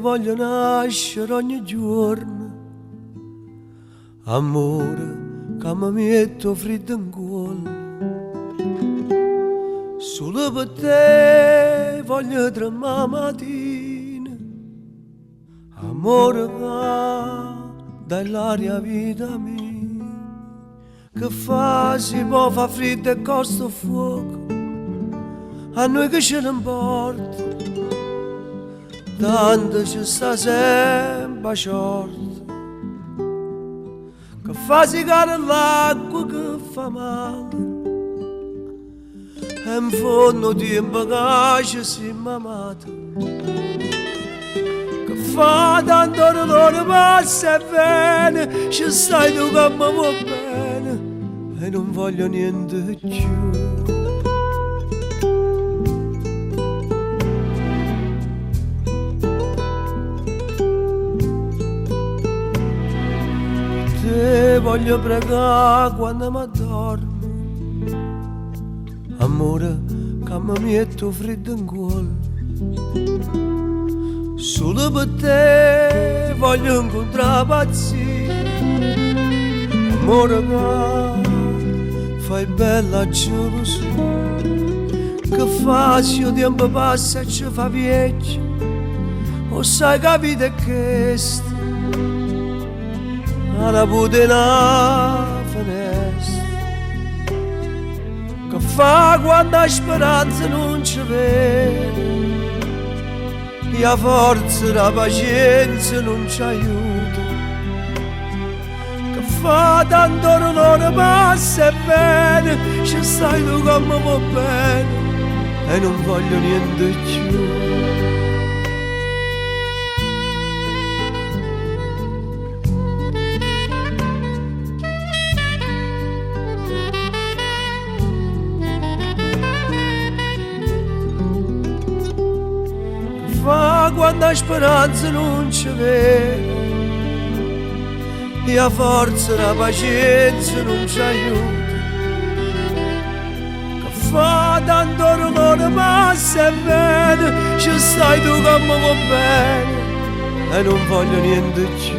voglio nascere ogni giorno, amore che mi metto freddo in cuore. Solo per te voglio tremare mattina, amore che dai l'aria vita mia, che fa si può fa freddo e costa fuoco, a noi che ce ne importa, tanto ci sta sempre a short, che fa secare l'acqua che fa male, e in fondo tempo che ci siamo amati, che fa tanto dolore passa e bene, ci stai tu che mi va bene e non voglio niente più. Te voglio pregare quando mi addormo, amore che mi metto freddo in cuore. Solo per te voglio incontrare pazzia, amore che fai bella gelosia, che fa se il tempo passa e ci fa vecchio, o sai che vita è questa, alla putena finestra, che fa quando la speranza non ci vede, e la forza, la pazienza non ci aiuta, che fa tanto dolore passa e bene, ci stai tu che mi va bene e non voglio niente più. Fa quando la speranza non ci vede, e la forza, la pazienza non ci aiuta, che fa tanto dolore passa e bene, ci stai tu che mi va bene e non voglio niente più.